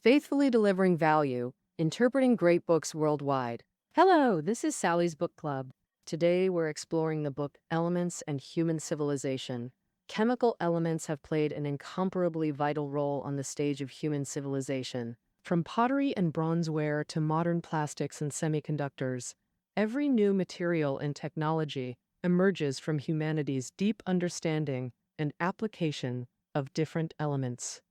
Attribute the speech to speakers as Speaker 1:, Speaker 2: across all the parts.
Speaker 1: faithfully delivering value, interpreting great books worldwide. Hello, this is Sally's Book Club. Today we're exploring the book Elements and Human Civilization. Chemical elements have played an incomparably vital role on the stage of human civilization. From pottery and bronzeware to modern plastics and semiconductors, every new material and technology emerges from humanity's deep understanding and application of different elements.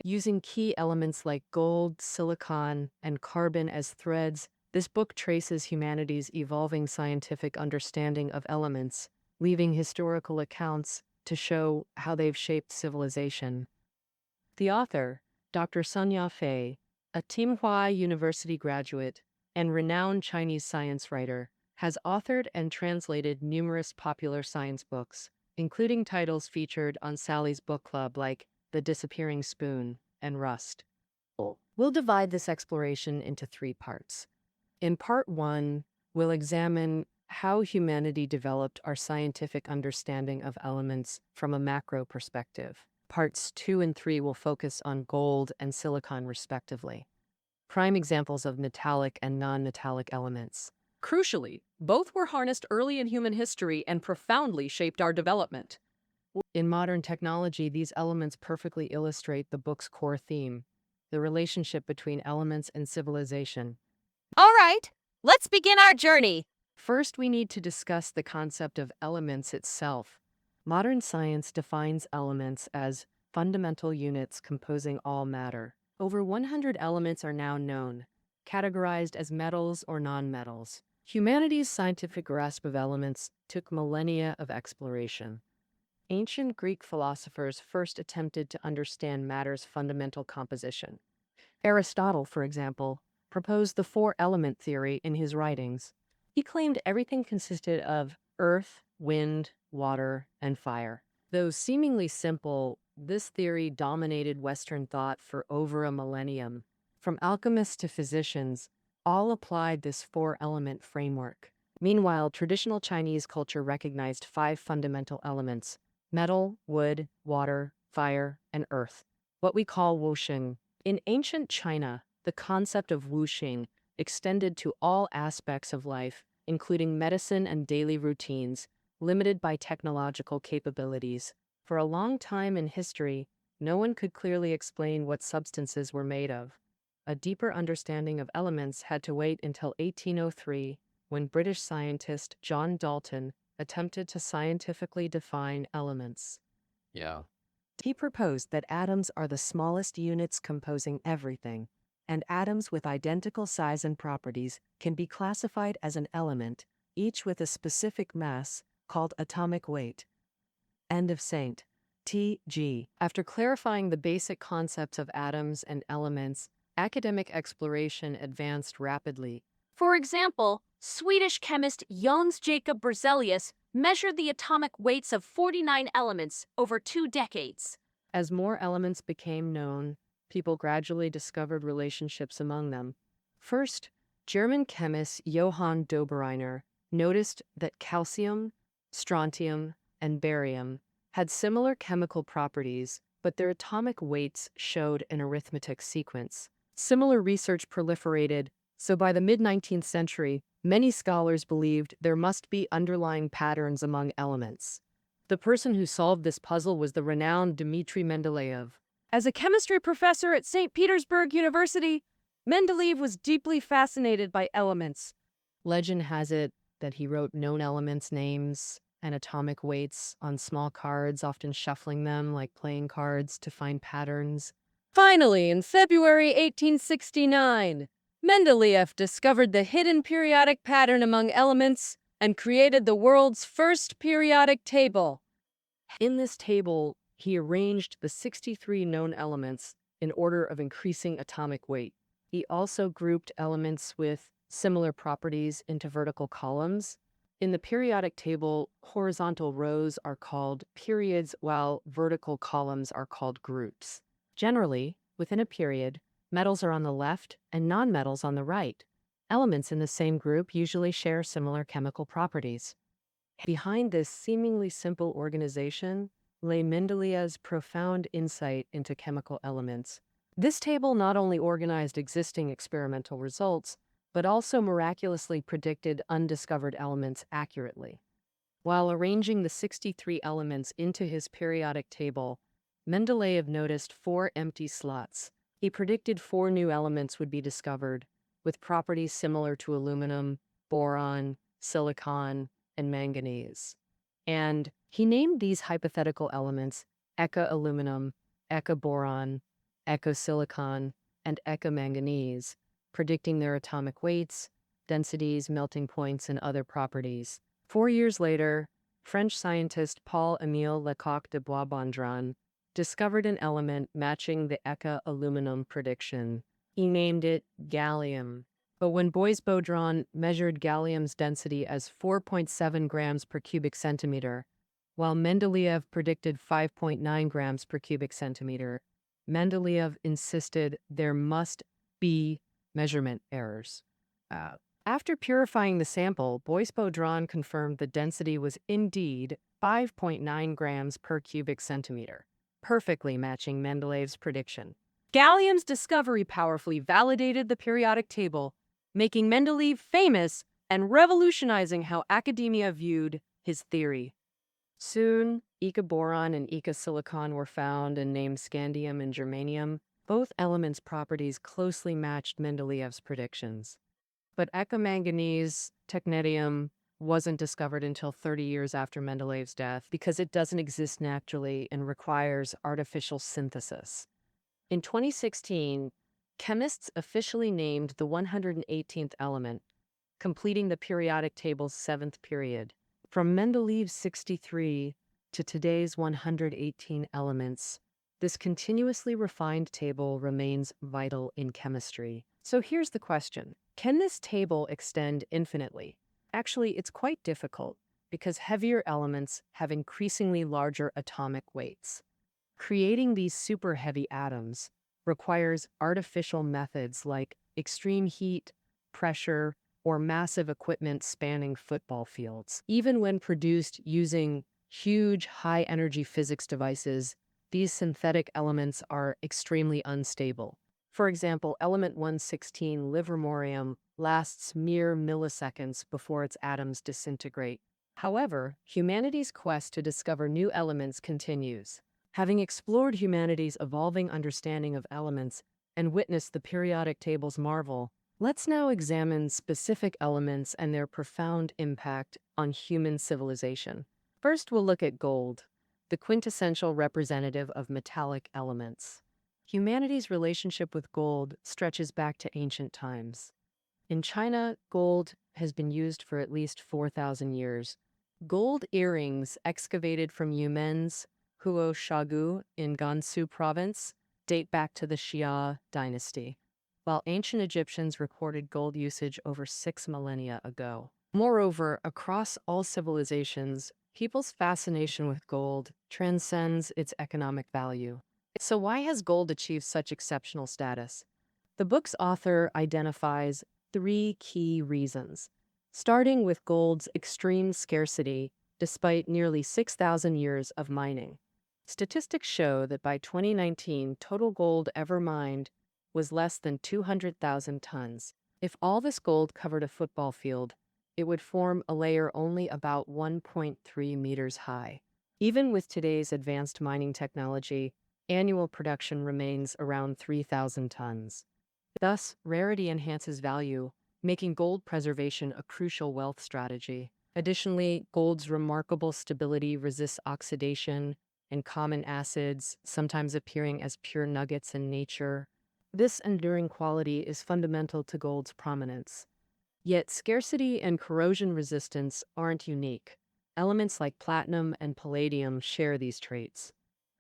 Speaker 1: Using key elements like gold, silicon, and carbon as threads, this book traces humanity's evolving scientific understanding of elements, leaving historical accounts to show how they've shaped civilization. The author, Dr. Sun Yafei, a Tsinghua University graduate and renowned Chinese science writer, has authored and translated numerous popular science books, including titles featured on Sally's Book Club like The Disappearing Spoon and Rust. We'll divide this exploration into three parts. In part one, we'll examine how humanity developed our scientific understanding of elements from a macro perspective. Parts 2 and 3 will focus on gold and silicon, respectively, prime examples of metallic and non-metallic elements. Crucially, both were harnessed early in human history and profoundly shaped our development. In modern technology, these elements perfectly illustrate the book's core theme, the relationship between elements and civilization.
Speaker 2: All right, let's begin our journey.
Speaker 1: First, we need to discuss the concept of elements itself. Modern science defines elements as fundamental units composing all matter. Over 100 elements are now known, categorized as metals or nonmetals. Humanity's scientific grasp of elements took millennia of exploration. Ancient Greek philosophers first attempted to understand matter's fundamental composition. Aristotle, for example, proposed the four-element theory in his writings. He claimed everything consisted of earth, wind, water, and fire. Though seemingly simple, this theory dominated Western thought for over a millennium. From alchemists to physicians, all applied this four-element framework. Meanwhile, traditional Chinese culture recognized five fundamental elements: metal, wood, water, fire, and earth, what we call wuxing. In ancient China, the concept of wuxing extended to all aspects of life, including medicine and daily routines, limited by technological capabilities. For a long time in history, no one could clearly explain what substances were made of. A deeper understanding of elements had to wait until 1803, when British scientist John Dalton attempted to scientifically define elements.
Speaker 3: Yeah.
Speaker 1: He proposed that atoms are the smallest units composing everything, and atoms with identical size and properties can be classified as an element, each with a specific mass, called atomic weight. End of Saint. T.G. After clarifying the basic concepts of atoms and elements, academic exploration advanced rapidly.
Speaker 2: For example, Swedish chemist Jöns Jacob Berzelius measured the atomic weights of 49 elements over 2 decades.
Speaker 1: As more elements became known, people gradually discovered relationships among them. First, German chemist Johann Dobereiner noticed that calcium, strontium, and barium had similar chemical properties, but their atomic weights showed an arithmetic sequence. Similar research proliferated, so by the mid-19th century, many scholars believed there must be underlying patterns among elements. The person who solved this puzzle was the renowned Dmitri Mendeleev. As a chemistry professor at St. Petersburg University, Mendeleev was deeply fascinated by elements. Legend has it that he wrote known elements' names and atomic weights on small cards, often shuffling them like playing cards to find patterns. Finally, in February 1869, Mendeleev discovered the hidden periodic pattern among elements and created the world's first periodic table. In this table, he arranged the 63 known elements in order of increasing atomic weight. He also grouped elements with similar properties into vertical columns. In the periodic table, horizontal rows are called periods, while vertical columns are called groups. Generally, within a period, metals are on the left and nonmetals on the right. Elements in the same group usually share similar chemical properties. Behind this seemingly simple organization lay Mendeleev's profound insight into chemical elements. This table not only organized existing experimental results, but also miraculously predicted undiscovered elements accurately. While arranging the 63 elements into his periodic table, Mendeleev noticed 4 empty slots. He predicted 4 new elements would be discovered, with properties similar to aluminum, boron, silicon, and manganese. And he named these hypothetical elements eka-aluminum, eka-boron, eka-silicon, and eka-manganese, predicting their atomic weights, densities, melting points, and other properties. 4 years later, French scientist Paul-Émile Lecoq de Boisbondron discovered an element matching the eka-aluminum prediction. He named it gallium. But when Boisbondron measured gallium's density as 4.7 grams per cubic centimeter, while Mendeleev predicted 5.9 grams per cubic centimeter, Mendeleev insisted there must be measurement errors. After purifying the sample, Boisbondron confirmed the density was indeed 5.9 grams per cubic centimeter, perfectly matching Mendeleev's prediction. Gallium's discovery powerfully validated the periodic table, making Mendeleev famous and revolutionizing how academia viewed his theory. Soon, eka-boron and eka-silicon were found and named scandium and germanium. Both elements' properties closely matched Mendeleev's predictions. But eka-manganese, technetium, wasn't discovered until 30 years after Mendeleev's death because it doesn't exist naturally and requires artificial synthesis. In 2016, chemists officially named the 118th element, completing the periodic table's 7th period. From Mendeleev's 63 to today's 118 elements, this continuously refined table remains vital in chemistry. So here's the question. Can this table extend infinitely? Actually, it's quite difficult because heavier elements have increasingly larger atomic weights. Creating these super heavy atoms requires artificial methods like extreme heat, pressure, or massive equipment spanning football fields. Even when produced using huge high-energy physics devices, these synthetic elements are extremely unstable. For example, element 116, livermorium, lasts mere milliseconds before its atoms disintegrate. However, humanity's quest to discover new elements continues. Having explored humanity's evolving understanding of elements and witnessed the periodic table's marvel, let's now examine specific elements and their profound impact on human civilization. First, we'll look at gold, the quintessential representative of metallic elements. Humanity's relationship with gold stretches back to ancient times. In China, gold has been used for at least 4,000 years. Gold earrings excavated from Yumen's Huo Shagu in Gansu province date back to the Xia dynasty, while ancient Egyptians recorded gold usage over 6 millennia ago. Moreover, across all civilizations, people's fascination with gold transcends its economic value. So why has gold achieved such exceptional status? The book's author identifies 3 key reasons, starting with gold's extreme scarcity despite nearly 6,000 years of mining. Statistics show that by 2019, total gold ever mined was less than 200,000 tons. If all this gold covered a football field, it would form a layer only about 1.3 meters high. Even with today's advanced mining technology, annual production remains around 3,000 tons. Thus, rarity enhances value, making gold preservation a crucial wealth strategy. Additionally, gold's remarkable stability resists oxidation and common acids, sometimes appearing as pure nuggets in nature. This enduring quality is fundamental to gold's prominence. Yet scarcity and corrosion resistance aren't unique. Elements like platinum and palladium share these traits.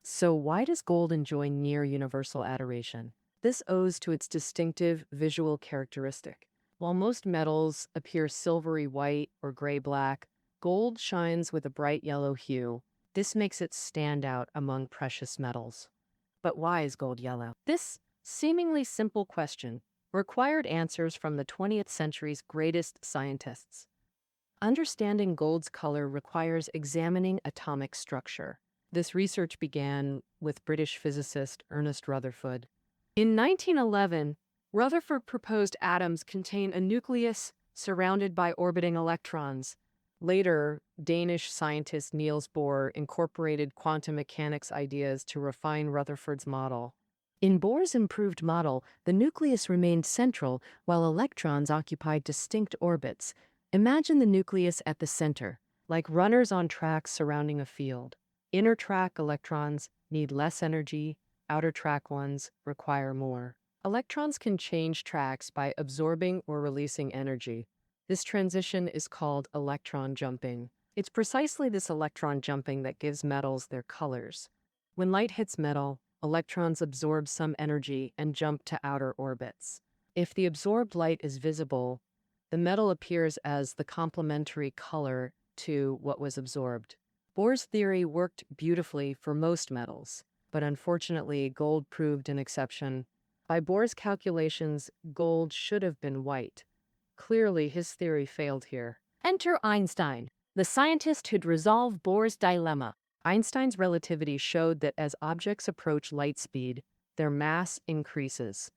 Speaker 1: So why does gold enjoy near universal adoration? This owes to its distinctive visual characteristic. While most metals appear silvery white or gray-black, gold shines with a bright yellow hue. This makes it stand out among precious metals. But why is gold yellow? This seemingly simple question required answers from the 20th century's greatest scientists. Understanding gold's color requires examining atomic structure. This research began with British physicist Ernest Rutherford. In 1911, Rutherford proposed atoms contain a nucleus surrounded by orbiting electrons. Later, Danish scientist Niels Bohr incorporated quantum mechanics ideas to refine Rutherford's model. In Bohr's improved model, the nucleus remained central while electrons occupied distinct orbits. Imagine the nucleus at the center, like runners on tracks surrounding a field. Inner track electrons need less energy, outer track ones require more. Electrons can change tracks by absorbing or releasing energy. This transition is called electron jumping. It's precisely this electron jumping that gives metals their colors. When light hits metal, electrons absorb some energy and jump to outer orbits. If the absorbed light is visible, the metal appears as the complementary color to what was absorbed. Bohr's theory worked beautifully for most metals, but unfortunately, gold proved an exception. By Bohr's calculations, gold should have been white. Clearly, his theory failed here. Enter Einstein, the scientist who'd resolve Bohr's dilemma. Einstein's relativity showed that as objects approach light speed, their mass increases.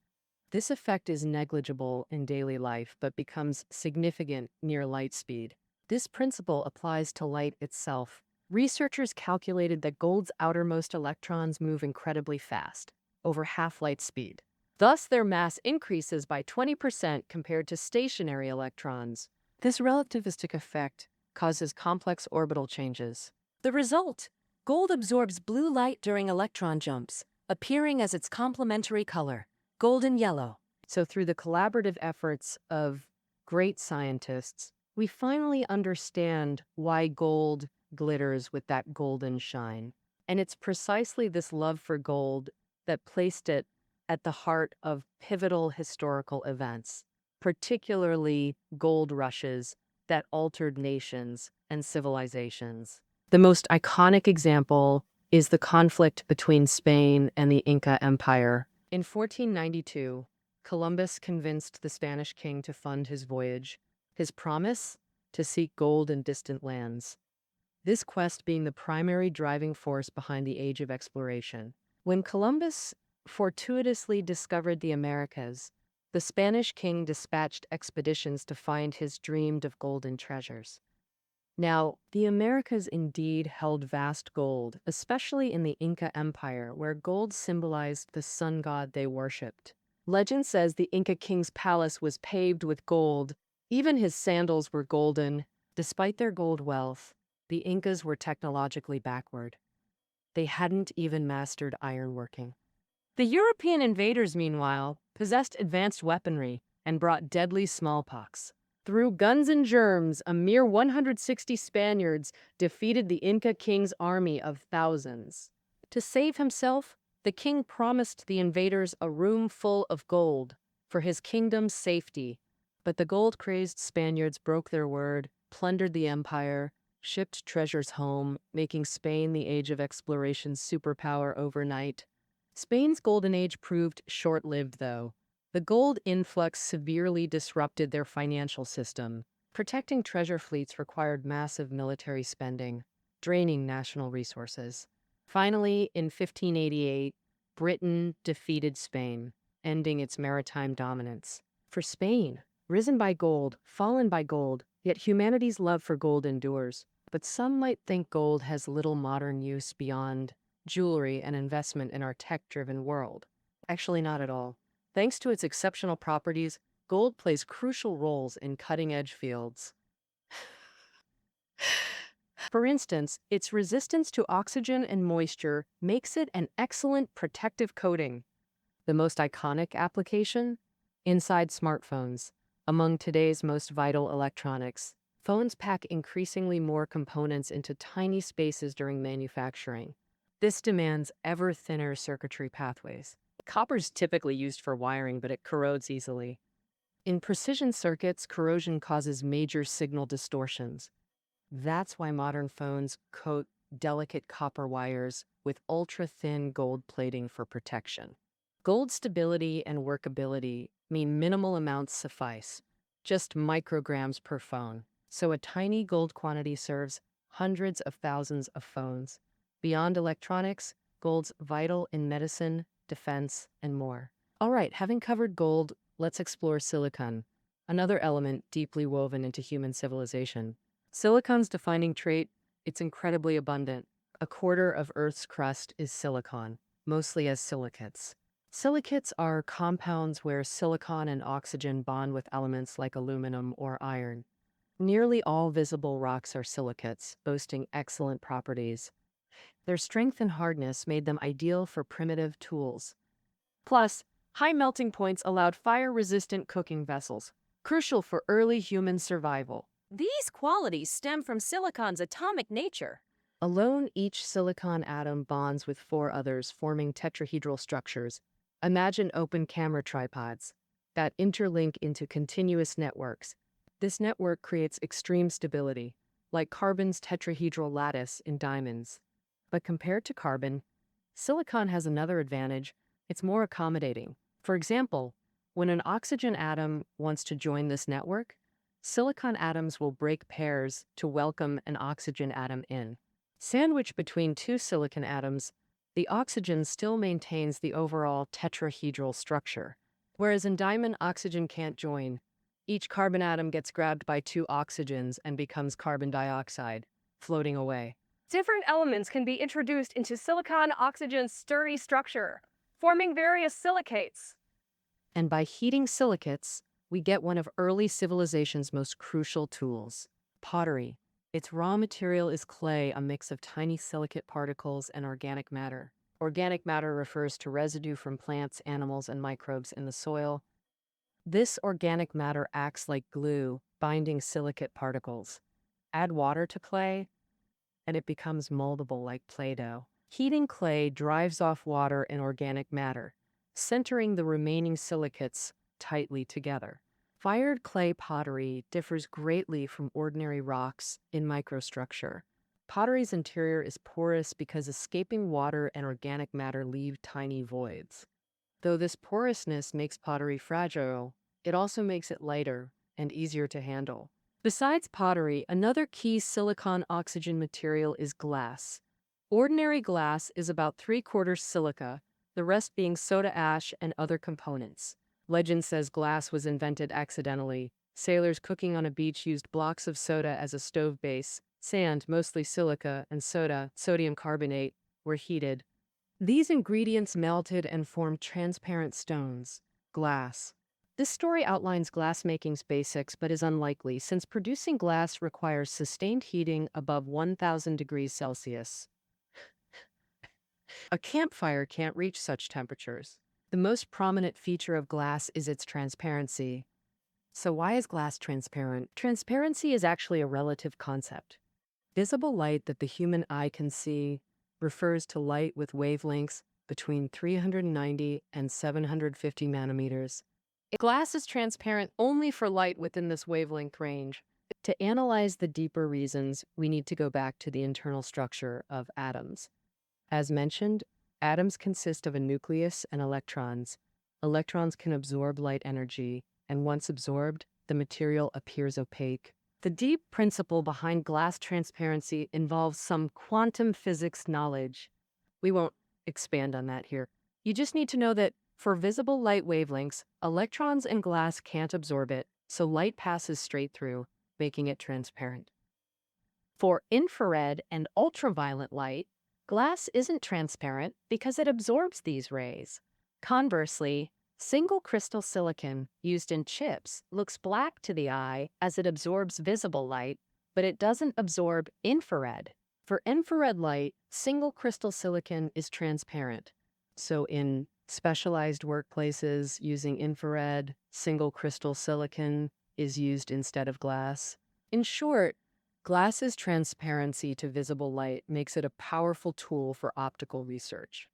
Speaker 1: This effect is negligible in daily life but becomes significant near light speed. This principle applies to light itself. Researchers calculated that gold's outermost electrons move incredibly fast, over half light speed. Thus, their mass increases by 20% compared to stationary electrons. This relativistic effect causes complex orbital changes. The result: gold absorbs blue light during electron jumps, appearing as its complementary color, golden yellow. So through the collaborative efforts of great scientists, we finally understand why gold glitters with that golden shine. And it's precisely this love for gold that placed it at the heart of pivotal historical events, particularly gold rushes that altered nations and civilizations. The most iconic example is the conflict between Spain and the Inca Empire. In 1492, Columbus convinced the Spanish king to fund his voyage, his promise to seek gold in distant lands. This quest being the primary driving force behind the Age of Exploration. When Columbus fortuitously discovered the Americas, the Spanish king dispatched expeditions to find his dreamed of golden treasures. Now, the Americas indeed held vast gold, especially in the Inca Empire, where gold symbolized the sun god they worshipped. Legend says the Inca king's palace was paved with gold. Even his sandals were golden. Despite their gold wealth, the Incas were technologically backward. They hadn't even mastered ironworking. The European invaders, meanwhile, possessed advanced weaponry and brought deadly smallpox. Through guns and germs, a mere 160 Spaniards defeated the Inca king's army of thousands. To save himself, the king promised the invaders a room full of gold for his kingdom's safety. But the gold-crazed Spaniards broke their word, plundered the empire, shipped treasures home, making Spain the Age of Exploration's superpower overnight. Spain's golden age proved short-lived, though. The gold influx severely disrupted their financial system. Protecting treasure fleets required massive military spending, draining national resources. Finally, in 1588, Britain defeated Spain, ending its maritime dominance. For Spain, risen by gold, fallen by gold, yet humanity's love for gold endures. But some might think gold has little modern use beyond jewelry and investment in our tech-driven world. Actually, not at all. Thanks to its exceptional properties, gold plays crucial roles in cutting-edge fields. For instance, its resistance to oxygen and moisture makes it an excellent protective coating. The most iconic application? Inside smartphones. Among today's most vital electronics, phones pack increasingly more components into tiny spaces during manufacturing. This demands ever thinner circuitry pathways. Copper is typically used for wiring, but it corrodes easily. In precision circuits, corrosion causes major signal distortions. That's why modern phones coat delicate copper wires with ultra-thin gold plating for protection. Gold stability and workability mean minimal amounts suffice, just micrograms per phone. So a tiny gold quantity serves hundreds of thousands of phones. Beyond electronics, gold's vital in medicine, defense, and more. All right, having covered gold, let's explore silicon, another element deeply woven into human civilization. Silicon's defining trait, it's incredibly abundant. A quarter of Earth's crust is silicon, mostly as silicates. Silicates are compounds where silicon and oxygen bond with elements like aluminum or iron. Nearly all visible rocks are silicates, boasting excellent properties. Their strength and hardness made them ideal for primitive tools. Plus, high melting points allowed fire-resistant cooking vessels, crucial for early human survival.
Speaker 2: These qualities stem from silicon's atomic nature.
Speaker 1: Alone, each silicon atom bonds with four others, forming tetrahedral structures. Imagine open camera tripods that interlink into continuous networks. This network creates extreme stability, like carbon's tetrahedral lattice in diamonds. But compared to carbon, silicon has another advantage. It's more accommodating. For example, when an oxygen atom wants to join this network, silicon atoms will break pairs to welcome an oxygen atom in. Sandwiched between two silicon atoms, the oxygen still maintains the overall tetrahedral structure. Whereas in diamond, oxygen can't join. Each carbon atom gets grabbed by two oxygens and becomes carbon dioxide, floating away.
Speaker 3: Different elements can be introduced into silicon-oxygen sturdy structure, forming various silicates.
Speaker 1: And by heating silicates, we get one of early civilization's most crucial tools, pottery. Its raw material is clay, a mix of tiny silicate particles and organic matter. Organic matter refers to residue from plants, animals, and microbes in the soil. This organic matter acts like glue, binding silicate particles. Add water to clay, and it becomes moldable like Play-Doh. Heating clay drives off water and organic matter, centering the remaining silicates tightly together. Fired clay pottery differs greatly from ordinary rocks in microstructure. Pottery's interior is porous because escaping water and organic matter leave tiny voids. Though this porousness makes pottery fragile, it also makes it lighter and easier to handle. Besides pottery, another key silicon-oxygen material is glass. Ordinary glass is about 3/4 silica, the rest being soda ash and other components. Legend says glass was invented accidentally. Sailors cooking on a beach used blocks of soda as a stove base. Sand, mostly silica, and soda, sodium carbonate, were heated. These ingredients melted and formed transparent stones, glass. This story outlines glassmaking's basics but is unlikely since producing glass requires sustained heating above 1,000 degrees Celsius. A campfire can't reach such temperatures. The most prominent feature of glass is its transparency. So why is glass transparent? Transparency is actually a relative concept. Visible light that the human eye can see refers to light with wavelengths between 390 and 750 nanometers. Glass is transparent only for light within this wavelength range. To analyze the deeper reasons, we need to go back to the internal structure of atoms. As mentioned, atoms consist of a nucleus and electrons. Electrons can absorb light energy, and once absorbed, the material appears opaque. The deep principle behind glass transparency involves some quantum physics knowledge. We won't expand on that here. You just need to know that for visible light wavelengths, electrons in glass can't absorb it, so light passes straight through, making it transparent. For infrared and ultraviolet light, glass isn't transparent because it absorbs these rays. Conversely, single crystal silicon used in chips looks black to the eye as it absorbs visible light, but it doesn't absorb infrared. For infrared light, single crystal silicon is transparent. So in specialized workplaces using infrared, single crystal silicon is used instead of glass. In short, glass's transparency to visible light makes it a powerful tool for optical research.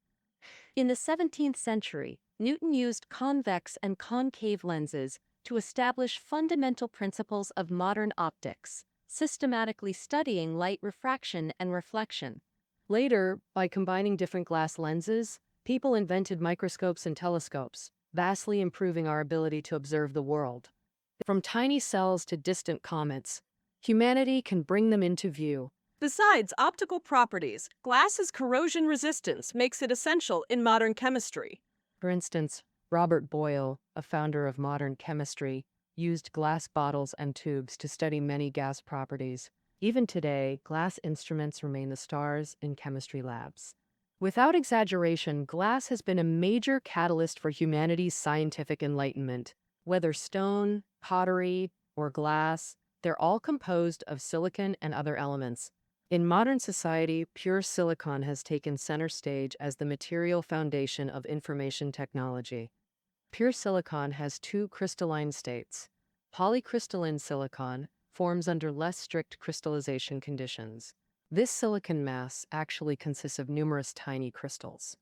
Speaker 2: In the 17th century, Newton used convex and concave lenses to establish fundamental principles of modern optics, systematically studying light refraction and reflection.
Speaker 1: Later, by combining different glass lenses, people invented microscopes and telescopes, vastly improving our ability to observe the world. From tiny cells to distant comets, humanity can bring them into view.
Speaker 3: Besides optical properties, glass's corrosion resistance makes it essential in modern chemistry.
Speaker 1: For instance, Robert Boyle, a founder of modern chemistry, used glass bottles and tubes to study many gas properties. Even today, glass instruments remain the stars in chemistry labs. Without exaggeration, glass has been a major catalyst for humanity's scientific enlightenment. Whether stone, pottery, or glass, they're all composed of silicon and other elements. In modern society, pure silicon has taken center stage as the material foundation of information technology. Pure silicon has two crystalline states. Polycrystalline silicon forms under less strict crystallization conditions. This silicon mass actually consists of numerous tiny crystals.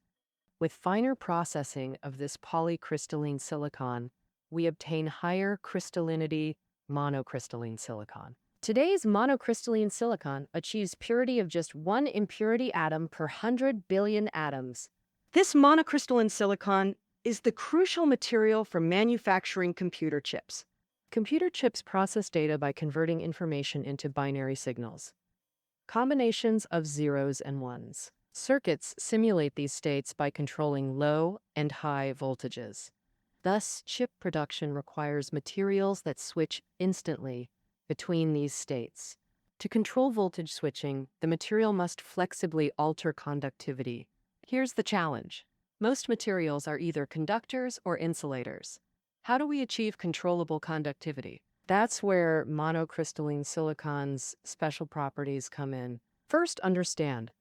Speaker 1: With finer processing of this polycrystalline silicon, we obtain higher crystallinity monocrystalline silicon. Today's monocrystalline silicon achieves purity of just 1 impurity atom per 100 billion atoms.
Speaker 4: This monocrystalline silicon is the crucial material for manufacturing computer chips.
Speaker 1: Computer chips process data by converting information into binary signals. Combinations of zeros and ones. Circuits simulate these states by controlling low and high voltages. Thus, chip production requires materials that switch instantly between these states. To control voltage switching, the material must flexibly alter conductivity. Here's the challenge. Most materials are either conductors or insulators. How do we achieve controllable conductivity? That's where monocrystalline silicon's special properties come in. First, understand.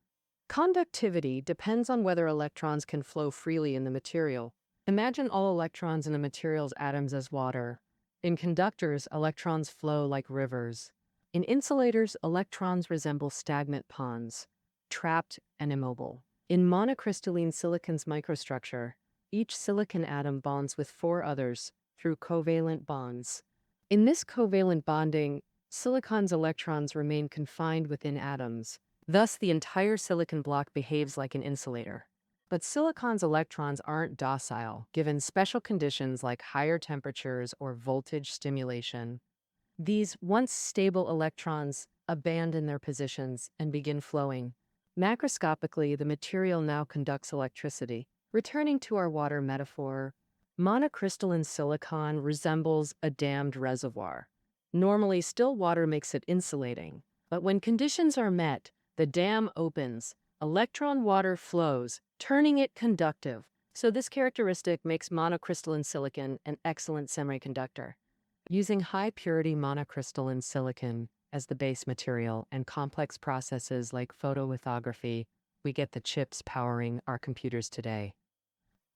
Speaker 1: Conductivity depends on whether electrons can flow freely in the material. Imagine all electrons in the material's atoms as water. In conductors, electrons flow like rivers. In insulators, electrons resemble stagnant ponds, trapped and immobile. In monocrystalline silicon's microstructure, each silicon atom bonds with 4 others through covalent bonds. In this covalent bonding, silicon's electrons remain confined within atoms. Thus, the entire silicon block behaves like an insulator. But silicon's electrons aren't docile, given special conditions like higher temperatures or voltage stimulation. These once stable electrons abandon their positions and begin flowing. Macroscopically, the material now conducts electricity. Returning to our water metaphor, monocrystalline silicon resembles a dammed reservoir. Normally, still water makes it insulating, but when conditions are met, the dam opens, electron water flows, turning it conductive. So this characteristic makes monocrystalline silicon an excellent semiconductor. Using high-purity monocrystalline silicon as the base material and complex processes like photolithography, we get the chips powering our computers today.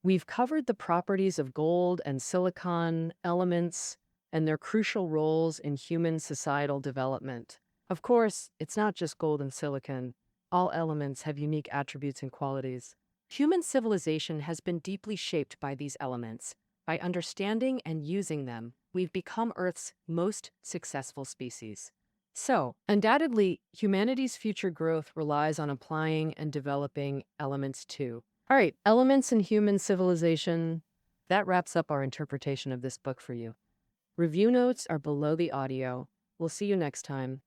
Speaker 1: We've covered the properties of gold and silicon elements and their crucial roles in human societal development. Of course, it's not just gold and silicon. All elements have unique attributes and qualities. Human civilization has been deeply shaped by these elements. By understanding and using them, we've become Earth's most successful species. So, undoubtedly, humanity's future growth relies on applying and developing elements too. All right, elements in human civilization. That wraps up our interpretation of this book for you. Review notes are below the audio. We'll see you next time.